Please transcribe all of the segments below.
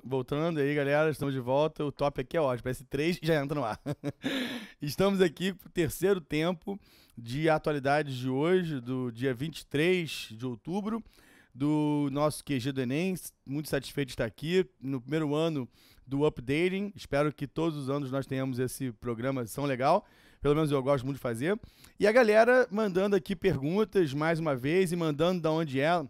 voltando aí, galera, estamos de volta. O top aqui é ótimo, parece 3 e já entra no ar. Estamos aqui pro terceiro tempo de atualidades de hoje, do dia 23 de outubro, do nosso QG do Enem. Muito satisfeito de estar aqui no primeiro ano do Updating. Espero que todos os anos nós tenhamos esse programa, são legal. Pelo menos eu gosto muito de fazer. E a galera mandando aqui perguntas mais uma vez e mandando de onde é.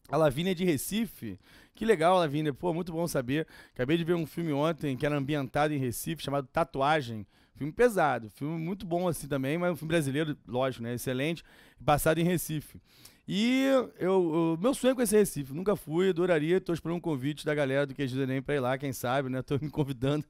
A Lavínia de Recife. Que legal, Lavínia. Pô, muito bom saber. Acabei de ver um filme ontem que era ambientado em Recife, chamado Tatuagem. Filme pesado. Filme muito bom assim também, mas um filme brasileiro, lógico, né? Excelente. Passado em Recife. E meu sonho é conhecer Recife. Nunca fui, adoraria. Estou esperando um convite da galera do QG do Enem para ir lá, quem sabe, né? Estou me convidando.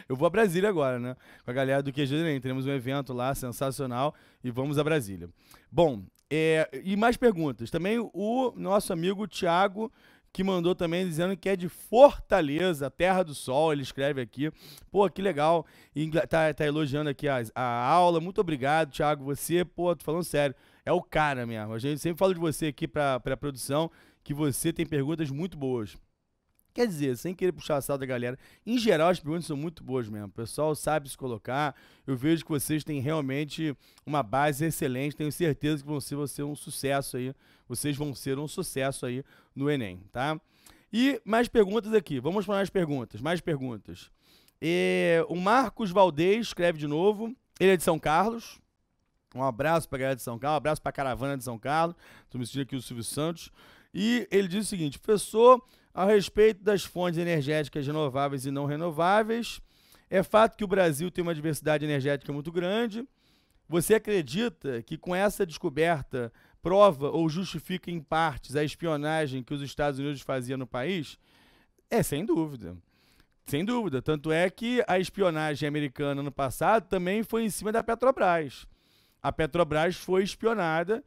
Eu vou a Brasília agora, né? Com a galera do QG do Enem. Teremos um evento lá sensacional e vamos a Brasília. Bom, e mais perguntas. Também o nosso amigo Thiago, que mandou também dizendo que é de Fortaleza, Terra do Sol, ele escreve aqui. Pô, que legal. E tá elogiando aqui a aula. Muito obrigado, Thiago. Você, pô, tô falando sério, é o cara mesmo. A gente sempre fala de você aqui pra produção, que você tem perguntas muito boas. Quer dizer, sem querer puxar a sala da galera, em geral as perguntas são muito boas mesmo. O pessoal sabe se colocar. Eu vejo que vocês têm realmente uma base excelente. Tenho certeza que vão ser um sucesso aí. Vocês vão ser um sucesso aí no Enem, tá? E mais perguntas aqui. Vamos para mais perguntas. Mais perguntas. O Marcos Valdez escreve de novo. Ele é de São Carlos. Um abraço para a galera de São Carlos. Um abraço para a caravana de São Carlos. Estou me sentindo aqui o Silvio Santos. E ele diz o seguinte: professor, a respeito das fontes energéticas renováveis e não renováveis, é fato que o Brasil tem uma diversidade energética muito grande. Você acredita que com essa descoberta prova ou justifica em partes a espionagem que os Estados Unidos faziam no país? Sem dúvida. Sem dúvida. Tanto é que a espionagem americana no passado também foi em cima da Petrobras. A Petrobras foi espionada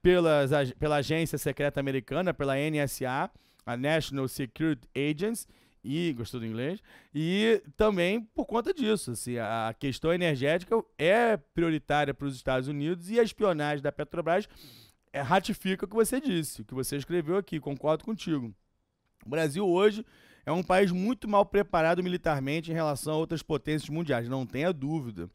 pela agência secreta americana, pela NSA, a National Security Agency, e gostou do inglês, e também por conta disso, assim, a questão energética é prioritária para os Estados Unidos e a espionagem da Petrobras ratifica o que você disse, o que você escreveu aqui, concordo contigo. O Brasil hoje é um país muito mal preparado militarmente em relação a outras potências mundiais, não tenha dúvida.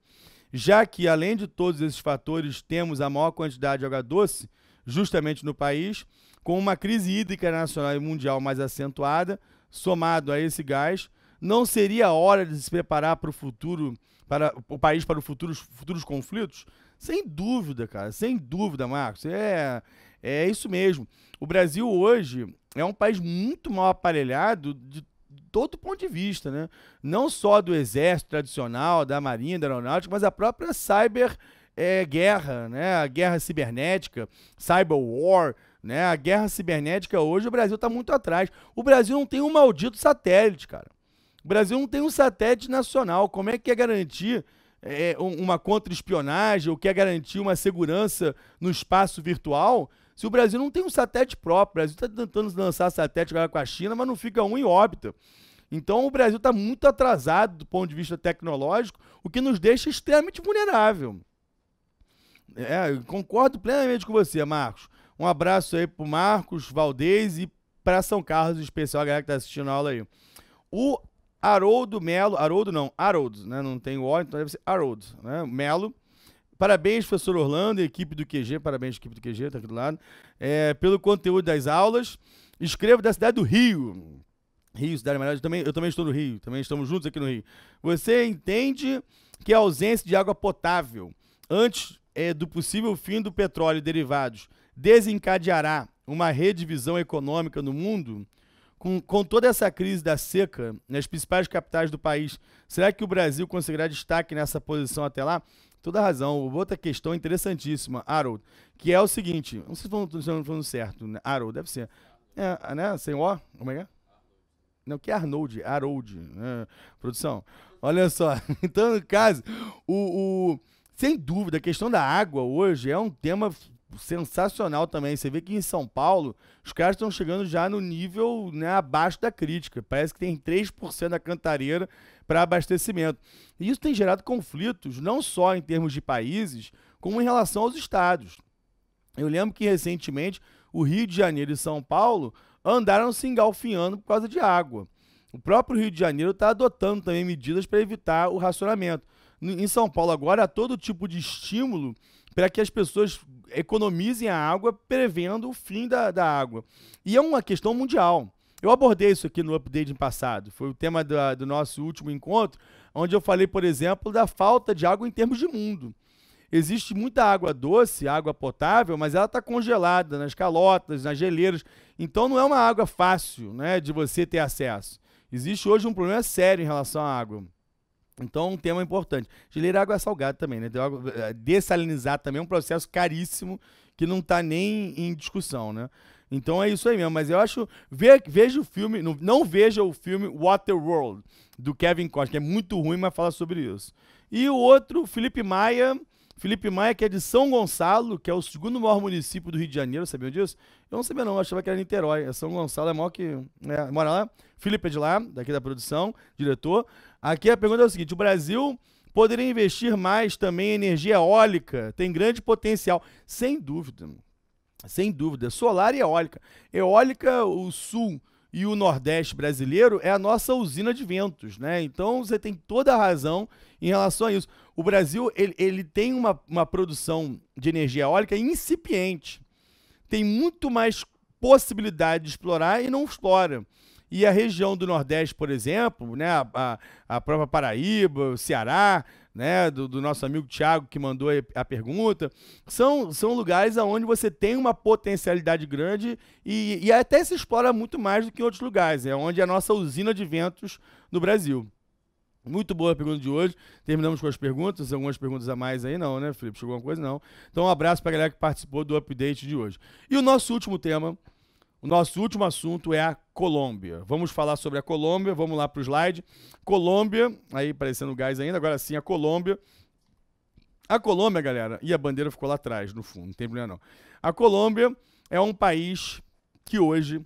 Já que, além de todos esses fatores, temos a maior quantidade de água doce, justamente no país, com uma crise hídrica nacional e mundial mais acentuada, somado a esse gás, não seria a hora de se preparar para o futuro, para o país para os futuros conflitos? Sem dúvida, cara, sem dúvida, Marcos. É isso mesmo. O Brasil hoje é um país muito mal aparelhado de todo ponto de vista, né? Não só do exército tradicional, da marinha, da aeronáutica, mas a própria guerra, né? A guerra cibernética, cyber war, né? A guerra cibernética hoje, o Brasil está muito atrás. O Brasil não tem um maldito satélite, cara. O Brasil não tem um satélite nacional. Como é que é garantir uma contra-espionagem ou quer garantir uma segurança no espaço virtual se o Brasil não tem um satélite próprio? O Brasil está tentando lançar satélite agora com a China, mas não fica um em órbita. Então o Brasil está muito atrasado do ponto de vista tecnológico, o que nos deixa extremamente vulnerável. Eu concordo plenamente com você, Marcos. Um abraço aí pro Marcos Valdez e para São Carlos, em especial, a galera que está assistindo a aula aí. O Haroldo Melo, Haroldo, né? Não tem o O, então deve ser Haroldo, né? Melo. Parabéns, professor Orlando e equipe do QG, parabéns, equipe do QG, tá aqui do lado, pelo conteúdo das aulas. Escrevo da cidade do Rio. Rio, cidade maravilhosa, eu também estou no Rio, também estamos juntos aqui no Rio. Você entende que a ausência de água potável, antes do possível fim do petróleo e derivados, desencadeará uma redivisão econômica no mundo? Com toda essa crise da seca nas principais capitais do país, será que o Brasil conseguirá destaque nessa posição até lá? Toda razão. Outra questão interessantíssima, Harold, que é o seguinte, não sei se estou falando certo, né? Harold, deve ser. Né? Sem O? Como é que é? Não, que é Harold, né? Produção. Olha só, então, no caso, sem dúvida, a questão da água hoje é um tema sensacional também. Você vê que em São Paulo, os caras estão chegando já no nível, né, abaixo da crítica. Parece que tem 3% da cantareira para abastecimento. E isso tem gerado conflitos, não só em termos de países, como em relação aos estados. Eu lembro que, recentemente, o Rio de Janeiro e São Paulo andaram se engalfinhando por causa de água. O próprio Rio de Janeiro está adotando também medidas para evitar o racionamento. Em São Paulo agora há todo tipo de estímulo para que as pessoas economizem a água, prevendo o fim da água. E é uma questão mundial. Eu abordei isso aqui no update passado. Foi o tema do nosso último encontro, onde eu falei, por exemplo, da falta de água em termos de mundo. Existe muita água doce, água potável, mas ela está congelada nas calotas, nas geleiras. Então não é uma água fácil, né, de você ter acesso. Existe hoje um problema sério em relação à água. Então, um tema importante. Geleira é água salgada também, né? Dessalinizar também é um processo caríssimo que não está nem em discussão, né? Então é isso aí mesmo. Mas eu acho... Veja o filme... Não veja o filme Waterworld, do Kevin Costner, que é muito ruim, mas fala sobre isso. E o outro, Felipe Maia, que é de São Gonçalo, que é o segundo maior município do Rio de Janeiro, sabiam disso? Eu não sabia não, eu achava que era Niterói. São Gonçalo é maior que... mora lá. Felipe é de lá, daqui da produção, diretor. Aqui a pergunta é o seguinte: o Brasil poderia investir mais também em energia eólica? Tem grande potencial. Sem dúvida. Sem dúvida. Solar e eólica. Eólica, o sul e o nordeste brasileiro é a nossa usina de ventos, né? Então você tem toda a razão em relação a isso. O Brasil ele tem uma produção de energia eólica incipiente. Tem muito mais possibilidade de explorar e não explora. E a região do Nordeste, por exemplo, né, a própria Paraíba, o Ceará, né, do nosso amigo Thiago, que mandou a pergunta, são lugares onde você tem uma potencialidade grande e até se explora muito mais do que em outros lugares. É onde é a nossa usina de ventos no Brasil. Muito boa a pergunta de hoje. Terminamos com as perguntas. Algumas perguntas a mais aí não, né, Felipe? Chegou alguma coisa? Não. Então um abraço para a galera que participou do update de hoje. E o nosso último tema, o nosso último assunto é a Colômbia. Vamos falar sobre a Colômbia. Vamos lá para o slide. Colômbia, aí aparecendo gás ainda, agora sim a Colômbia. A Colômbia, galera, e a bandeira ficou lá atrás, no fundo, não tem problema não. A Colômbia é um país que hoje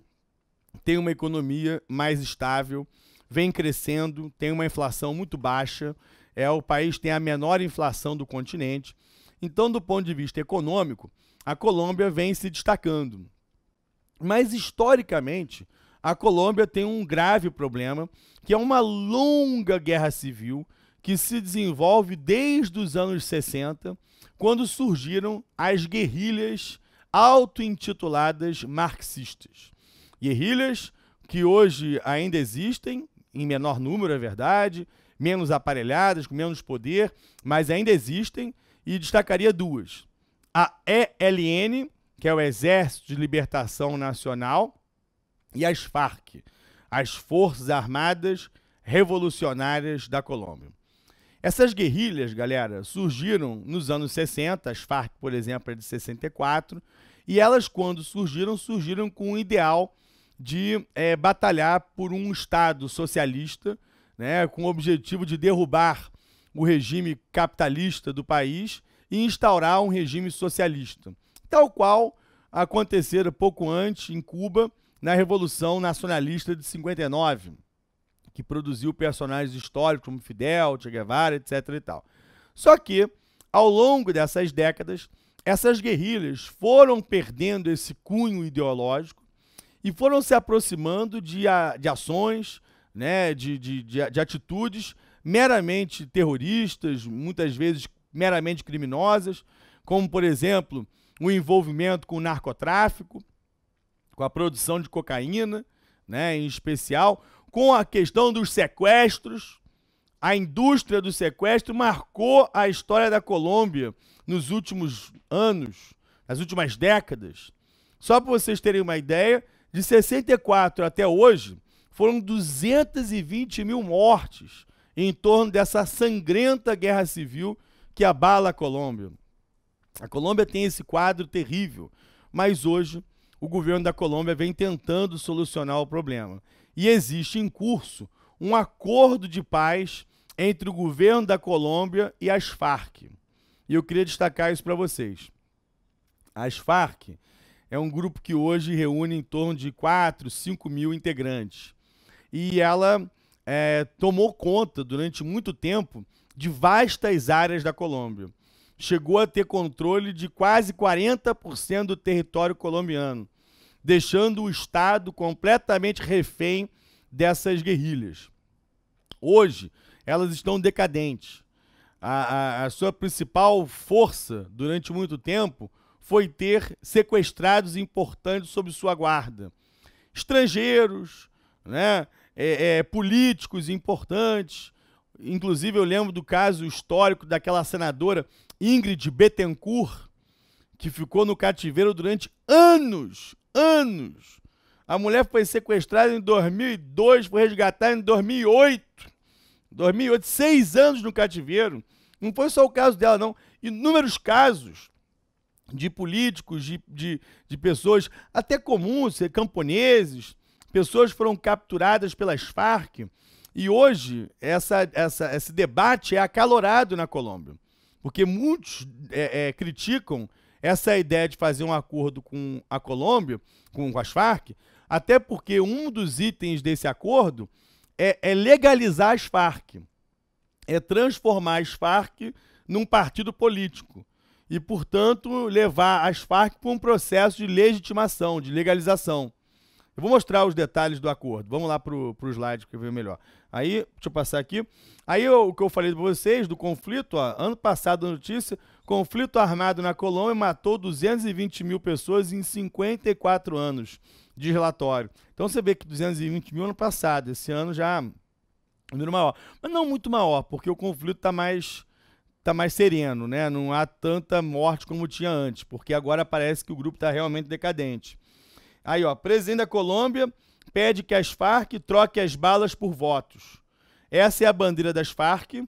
tem uma economia mais estável, vem crescendo, tem uma inflação muito baixa, o país tem a menor inflação do continente. Então, do ponto de vista econômico, a Colômbia vem se destacando. Mas, historicamente, a Colômbia tem um grave problema, que é uma longa guerra civil que se desenvolve desde os anos 60, quando surgiram as guerrilhas auto-intituladas marxistas. Guerrilhas que hoje ainda existem, em menor número, é verdade, menos aparelhadas, com menos poder, mas ainda existem, e destacaria duas. A ELN, que é o Exército de Libertação Nacional, e as FARC, as Forças Armadas Revolucionárias da Colômbia. Essas guerrilhas, galera, surgiram nos anos 60, as FARC, por exemplo, é de 64, e elas, quando surgiram com o ideal de batalhar por um Estado socialista, né, com o objetivo de derrubar o regime capitalista do país e instaurar um regime socialista, tal qual acontecera pouco antes em Cuba, na Revolução Nacionalista de 59, que produziu personagens históricos como Fidel, Che Guevara, etc. e tal. Só que, ao longo dessas décadas, essas guerrilhas foram perdendo esse cunho ideológico e foram se aproximando de ações, né, de atitudes meramente terroristas, muitas vezes meramente criminosas, como, por exemplo, o envolvimento com o narcotráfico, com a produção de cocaína, né, em especial, com a questão dos sequestros. A indústria do sequestro marcou a história da Colômbia nos últimos anos, nas últimas décadas. Só para vocês terem uma ideia, de 64 até hoje, foram 220 mil mortes em torno dessa sangrenta guerra civil que abala a Colômbia. A Colômbia tem esse quadro terrível, mas hoje o governo da Colômbia vem tentando solucionar o problema. E existe em curso um acordo de paz entre o governo da Colômbia e as FARC. E eu queria destacar isso para vocês. As FARC é um grupo que hoje reúne em torno de 4, 5 mil integrantes. E ela tomou conta, durante muito tempo, de vastas áreas da Colômbia. Chegou a ter controle de quase 40% do território colombiano. deixando o Estado completamente refém dessas guerrilhas. Hoje, elas estão decadentes. A sua principal força, durante muito tempo, foi ter sequestrados importantes sob sua guarda. Estrangeiros, né? Políticos importantes. Inclusive, eu lembro do caso histórico daquela senadora Ingrid Betancourt, que ficou no cativeiro durante anos. A mulher foi sequestrada em 2002, foi resgatada em 2008. 6 anos no cativeiro. Não foi só o caso dela, não. Inúmeros casos de políticos, de pessoas até comuns, camponeses, pessoas foram capturadas pelas Farc. E hoje, esse debate é acalorado na Colômbia, porque muitos criticam essa ideia de fazer um acordo com a Colômbia, com as Farc, até porque um dos itens desse acordo é legalizar as Farc, é transformar as Farc num partido político e, portanto, levar as Farc para um processo de legitimação, de legalização. Eu vou mostrar os detalhes do acordo. Vamos lá para o slide que eu vejo melhor. Aí, deixa eu passar aqui. Aí, o que eu falei para vocês do conflito, ó, ano passado a notícia, conflito armado na Colômbia matou 220 mil pessoas em 54 anos de relatório. Então, você vê que 220 mil ano passado, esse ano já um número maior. Mas não muito maior, porque o conflito está mais sereno, né? Não há tanta morte como tinha antes, porque agora parece que o grupo está realmente decadente. Aí, ó, presidente da Colômbia pede que as Farc troquem as balas por votos. Essa é a bandeira das Farc.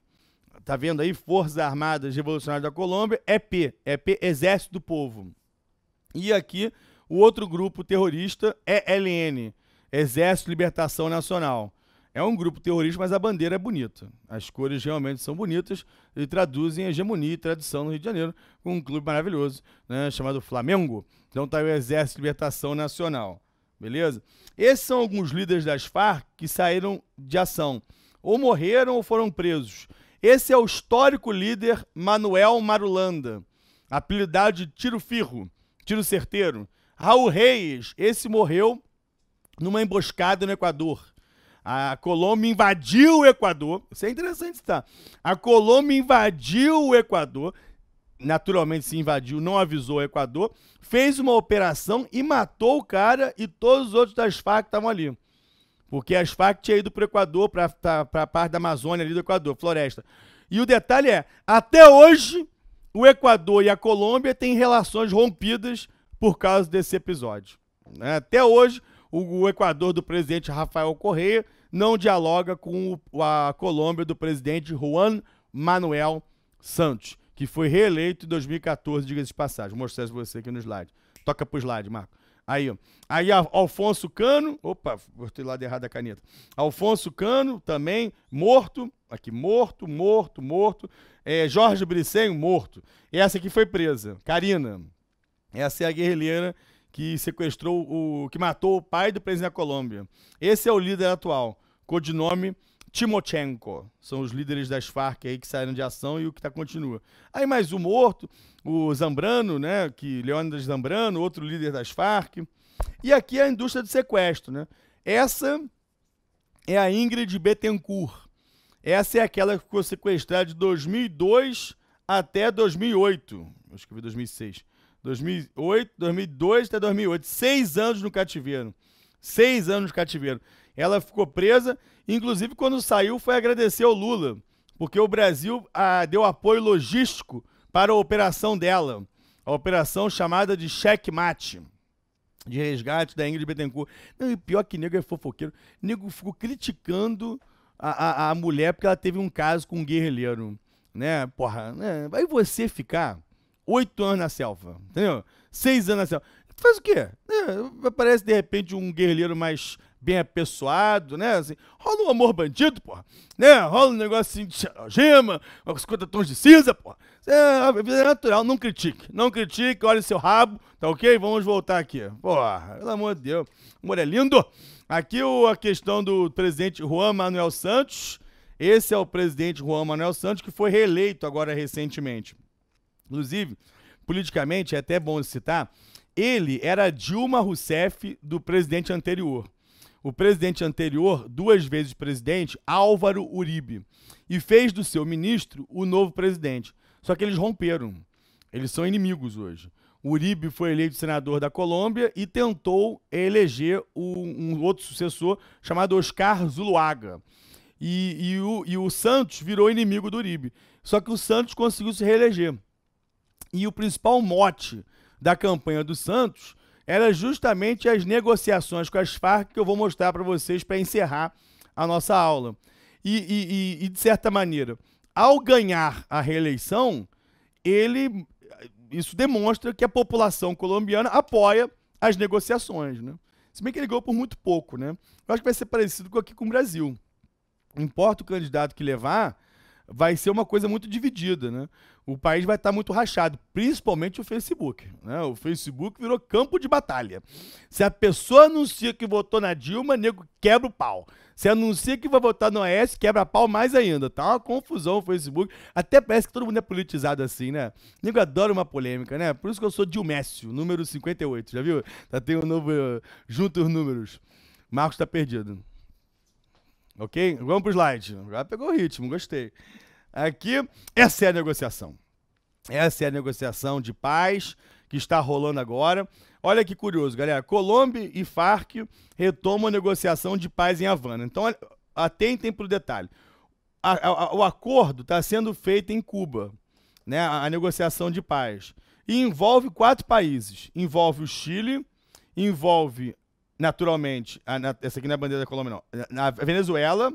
Tá vendo aí? Forças Armadas Revolucionárias da Colômbia, EP, Exército do Povo. E aqui, o outro grupo terrorista é ELN, Exército de Libertação Nacional. É um grupo terrorista, mas a bandeira é bonita. As cores realmente são bonitas e traduzem hegemonia e tradição no Rio de Janeiro, com um clube maravilhoso, né, chamado Flamengo. Então tá aí o Exército de Libertação Nacional. Beleza? Esses são alguns líderes das Farc que saíram de ação. Ou morreram ou foram presos. Esse é o histórico líder Manuel Marulanda, apelidado de Tiro Firro, Tiro Certeiro. Raul Reis, esse morreu numa emboscada no Equador. A Colômbia invadiu o Equador. Isso é interessante, tá? A Colômbia invadiu o Equador. Naturalmente se invadiu, não avisou o Equador. Fez uma operação e matou o cara e todos os outros das Farc estavam ali. Porque as Farc tinham ido para o Equador, para a parte da Amazônia ali do Equador, floresta. E o detalhe é, até hoje, o Equador e a Colômbia têm relações rompidas por causa desse episódio. Até hoje, o Equador do presidente Rafael Correa não dialoga com a Colômbia do presidente Juan Manuel Santos, que foi reeleito em 2014, diga-se de passagem. Vou mostrar isso para você aqui no slide. Toca pro slide, Marco. Aí, ó. Aí Alfonso Cano, opa, botei lá errado a caneta. Alfonso Cano, também, morto. Aqui, morto. Jorge Briceño, morto. Essa aqui foi presa, Karina. Essa é a guerrilheira que sequestrou, que matou o pai do presidente da Colômbia. Esse é o líder atual, codinome Timochenko. São os líderes das Farc aí que saíram de ação e o que continua. Aí mais um morto, o Zambrano, né, Leônidas Zambrano, outro líder das Farc. E aqui a indústria de sequestro, né? Essa é a Ingrid Betancourt. Essa é aquela que ficou sequestrada de 2002 até 2008. Eu escrevi 2006. 2002 até 2008. 6 anos no cativeiro. 6 anos no cativeiro. Ela ficou presa, inclusive quando saiu foi agradecer ao Lula, porque o Brasil deu apoio logístico para a operação dela, a operação chamada de Checkmate, de resgate da Ingrid Betancourt. Não, e pior que nego é fofoqueiro, nego ficou criticando a mulher porque ela teve um caso com um guerrilheiro, né? Porra, né? Vai você ficar 8 anos na selva, entendeu? 6 anos na selva. Tu faz o quê? Aparece de repente um guerrilheiro mais bem apessoado, né? Assim, rola um amor bandido, porra. Né? Rola um negócio assim de gema, uns 50 tons de cinza, porra. É natural, não critique. Não critique, olha seu rabo, tá ok? Vamos voltar aqui. Porra, pelo amor de Deus. O amor é lindo. Aqui a questão do presidente Juan Manuel Santos. Esse é o presidente Juan Manuel Santos, que foi reeleito agora recentemente. Inclusive, politicamente, é até bom citar, Ele era Dilma Rousseff do presidente anterior. O presidente anterior, 2 vezes presidente, Álvaro Uribe, e fez do seu ministro o novo presidente. Só que eles romperam. Eles são inimigos hoje. O Uribe foi eleito senador da Colômbia e tentou eleger um outro sucessor chamado Oscar Zuluaga. E o Santos virou inimigo do Uribe. Só que o Santos conseguiu se reeleger. E o principal mote da campanha do Santos era justamente as negociações com as Farc, que eu vou mostrar para vocês para encerrar a nossa aula. E, de certa maneira, ao ganhar a reeleição, isso demonstra que a população colombiana apoia as negociações, né? Se bem que ele ganhou por muito pouco, né? Eu acho que vai ser parecido aqui com o Brasil. Não importa o candidato que levar, vai ser uma coisa muito dividida, né? O país vai estar muito rachado, principalmente o Facebook, né? O Facebook virou campo de batalha. Se a pessoa anuncia que votou na Dilma, nego quebra o pau. Se anuncia que vai votar no AS, quebra pau mais ainda. Tá uma confusão o Facebook. Até parece que todo mundo é politizado assim, né? Nego adora uma polêmica, né? Por isso que eu sou Dilmécio, número 58, já viu? Tem um novo... junta os números. Marcos tá perdido. Ok? Vamos pro slide. Agora pegou o ritmo, gostei. Aqui, essa é a negociação. Essa é a negociação de paz que está rolando agora. Olha que curioso, galera. Colômbia e Farc retomam a negociação de paz em Havana. Então, atentem para o detalhe. O acordo está sendo feito em Cuba, né? A negociação de paz. E envolve 4 países. Envolve o Chile, envolve, naturalmente, essa aqui não é a bandeira da Colômbia, não. A Venezuela,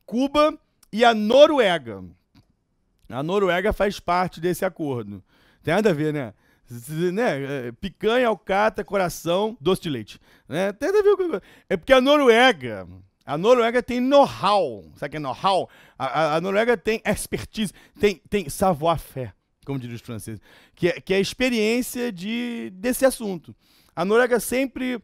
Cuba e a Noruega. A Noruega faz parte desse acordo. Tem nada a ver, né? Picanha, alcatra, coração, doce de leite. Né? Tem nada a ver com... É porque a Noruega tem know-how. Sabe o que é know-how? A Noruega tem expertise, tem savoir-faire, como diriam os franceses, que é a experiência desse assunto. A Noruega sempre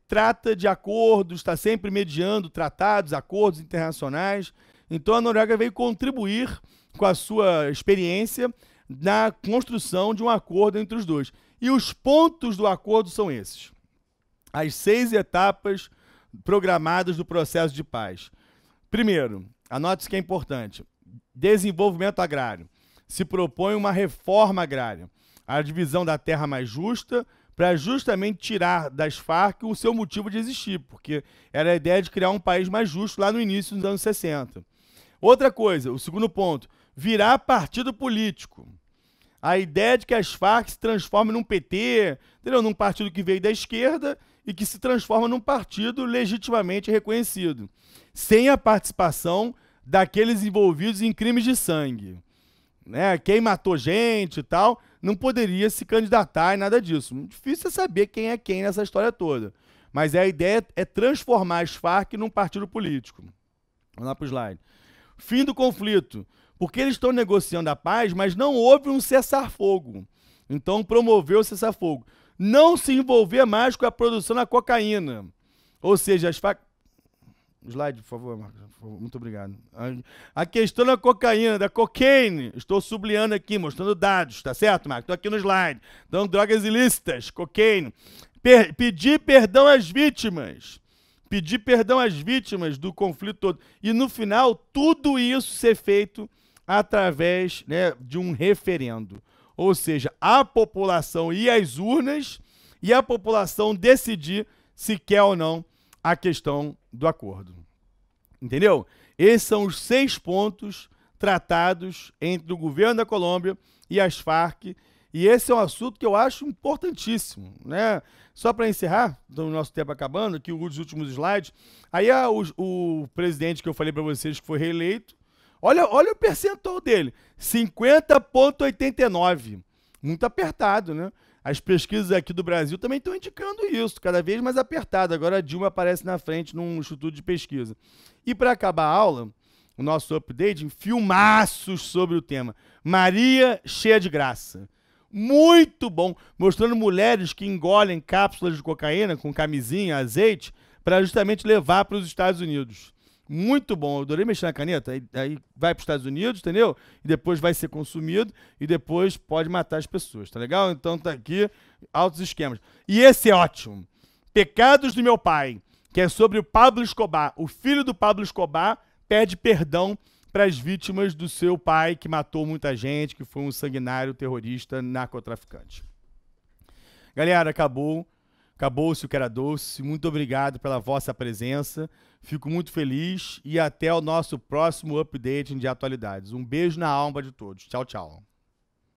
trata de acordos, está sempre mediando tratados, acordos internacionais. Então a Noruega veio contribuir com a sua experiência na construção de um acordo entre os dois. E os pontos do acordo são esses. As 6 etapas programadas do processo de paz. Primeiro, anote isso que é importante. Desenvolvimento agrário. Se propõe uma reforma agrária. A divisão da terra mais justa, para justamente tirar das Farc o seu motivo de existir, porque era a ideia de criar um país mais justo lá no início dos anos 60. Outra coisa, o segundo ponto, virar partido político. A ideia de que as Farc se transformem num PT, entendeu? Num partido que veio da esquerda e que se transforma num partido legitimamente reconhecido, sem a participação daqueles envolvidos em crimes de sangue. Né? Quem matou gente e tal, não poderia se candidatar e nada disso. Difícil é saber quem é quem nessa história toda. Mas a ideia é transformar as Farc num partido político. Vamos lá para o slide. Fim do conflito. Porque eles estão negociando a paz, mas não houve um cessar-fogo. Então, promoveu o cessar-fogo. Não se envolver mais com a produção da cocaína. Ou seja, as Farc... Slide, por favor, Marcos. Muito obrigado. A questão da cocaína, da cocaine. Estou sublinhando aqui, mostrando dados, tá certo, Marcos? Estou aqui no slide. Então, drogas ilícitas, cocaine. Pedir perdão às vítimas. Pedir perdão às vítimas do conflito todo. E, no final, tudo isso ser feito através, né, de um referendo. Ou seja, a população ir às urnas e a população decidir se quer ou não a questão do acordo. Entendeu? Esses são os 6 pontos tratados entre o governo da Colômbia e as Farc. E esse é um assunto que eu acho importantíssimo, né? Só para encerrar, o nosso tempo acabando, aqui os últimos slides. Aí o presidente que eu falei para vocês que foi reeleito, olha o percentual dele, 50,89. Muito apertado, né? As pesquisas aqui do Brasil também estão indicando isso, cada vez mais apertado. Agora a Dilma aparece na frente num instituto de pesquisa. E para acabar a aula, o nosso update, filmaços sobre o tema. Maria cheia de graça. Muito bom, mostrando mulheres que engolem cápsulas de cocaína com camisinha, azeite, para justamente levar para os Estados Unidos. Muito bom, eu adorei mexer na caneta. Aí vai para os Estados Unidos, entendeu? E depois vai ser consumido e depois pode matar as pessoas, tá legal? Então tá aqui, altos esquemas. E esse é ótimo. Pecados do meu pai, que é sobre o Pablo Escobar. O filho do Pablo Escobar pede perdão para as vítimas do seu pai, que matou muita gente, que foi um sanguinário terrorista narcotraficante. Galera, acabou. Acabou-se o que era doce. Muito obrigado pela vossa presença. Fico muito feliz e até o nosso próximo update de atualidades. Um beijo na alma de todos. Tchau, tchau.